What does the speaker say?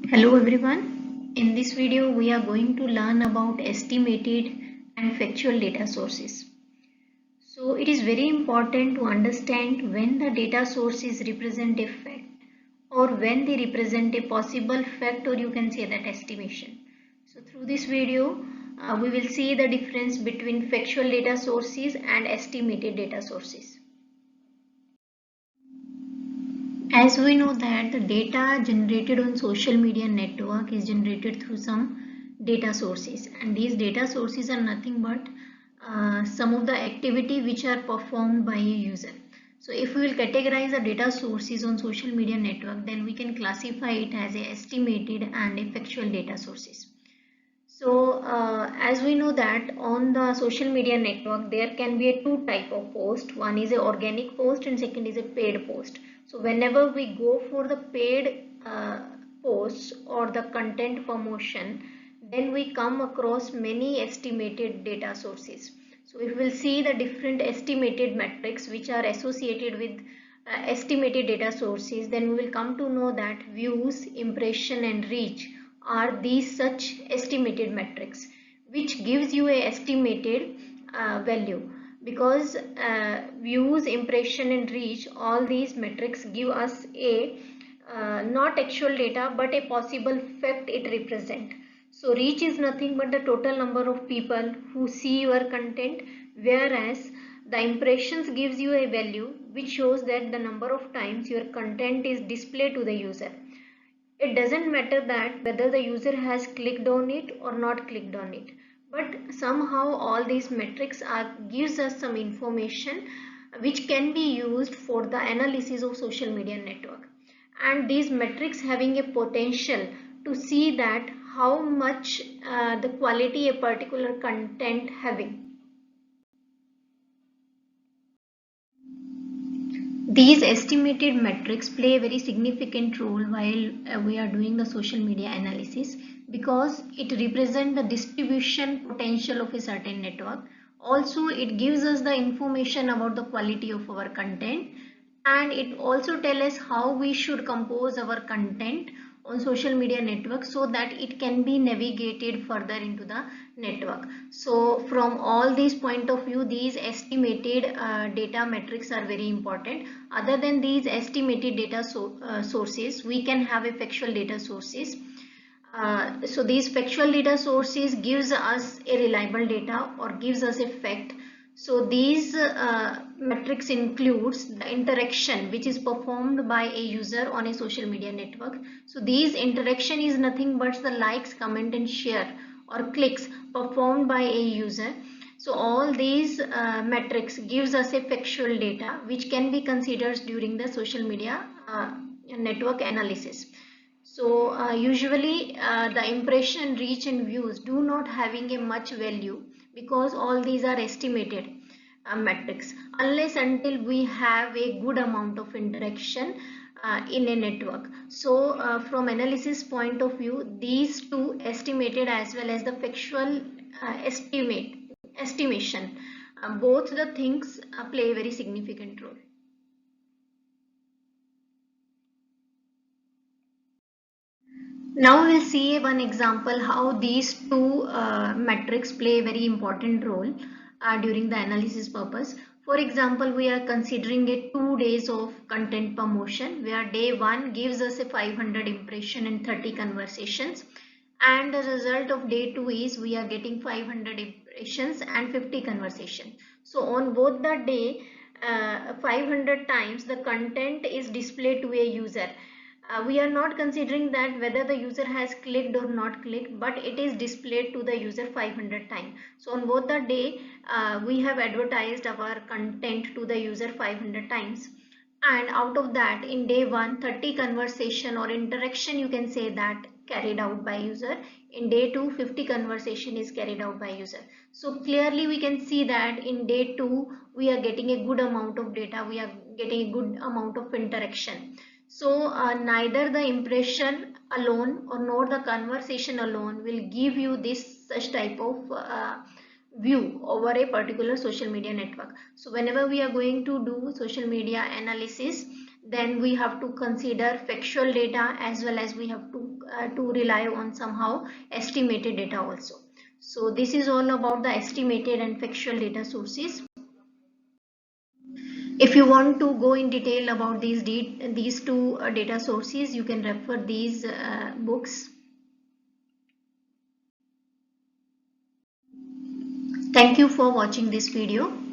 Hello everyone. In this video we are going to learn about estimated and factual data sources. So it is very important to understand when the data sources represent a fact or when they represent a possible fact, or you can say that estimation. So through this video we will see the difference between factual data sources and estimated data sources. As we know that the data generated on social media network is generated through some data sources, and these data sources are nothing but some of the activity which are performed by a user. So if we will categorize the data sources on social media network, then we can classify it as a estimated and a factual data sources. So as we know that on the social media network there can be a two type of post. One is a organic post and second is a paid post. So whenever we go for the paid posts or the content promotion, then we come across many estimated data sources. So if we'll see the different estimated metrics which are associated with estimated data sources, then we will come to know that views, impression and reach are these such estimated metrics which gives you a estimated value, because views, impression and reach, all these metrics give us a not actual data but a possible fact it represent. So reach is nothing but the total number of people who see your content, whereas the impressions gives you a value which shows that the number of times your content is displayed to the user. It doesn't matter that whether the user has clicked on it or not clicked on it, but somehow all these metrics gives us some information which can be used for the analysis of social media network, and these metrics having a potential to see that how much the quality a particular content having. These estimated metrics play a very significant role while we are doing the social media analysis, because it represents the distribution potential of a certain network. Also, it gives us the information about the quality of our content, and it also tells us how we should compose our content on social media network so that it can be navigated further into the network. So from all these point of view, these estimated data metrics are very important. Other than these estimated data sources, we can have a factual data sources. So these factual data sources gives us a reliable data or gives us a fact. So these metrics includes the interaction which is performed by a user on a social media network. So these interaction is nothing but the likes, comment and share or clicks performed by a user. So all these metrics gives us a factual data which can be considered during the social media network analysis. So usually the impression, reach and views do not having a much value, because all these are estimated metrics, unless until we have a good amount of interaction in a network. So from analysis point of view, these two, estimated as well as the factual estimation, both the things play a very significant role. Now we'll see one example how these two metrics play a very important role during the analysis purpose. For example, we are considering a 2 days of content promotion where day 1 gives us a 500 impression and 30 conversations, and the result of day 2 is we are getting 500 impressions and 50 conversation. So on both the day 500 times the content is displayed to a user. We are not considering that whether the user has clicked or not clicked, but it is displayed to the user 500 times. So on both the day we have advertised our content to the user 500 times, and out of that in day 1 30 conversation or interaction, you can say that, carried out by user. In day 2 50 conversation is carried out by user. So clearly we can see that in day 2 we are getting a good amount of data, we are getting a good amount of interaction. So neither the impression alone or nor the conversation alone will give you this such type of view over a particular social media network. So whenever we are going to do social media analysis, then we have to consider factual data as well as we have to to rely on somehow estimated data also. So this is all about the estimated and factual data sources. If you want to go in detail about these two data sources, you can refer these books. Thank you for watching this video.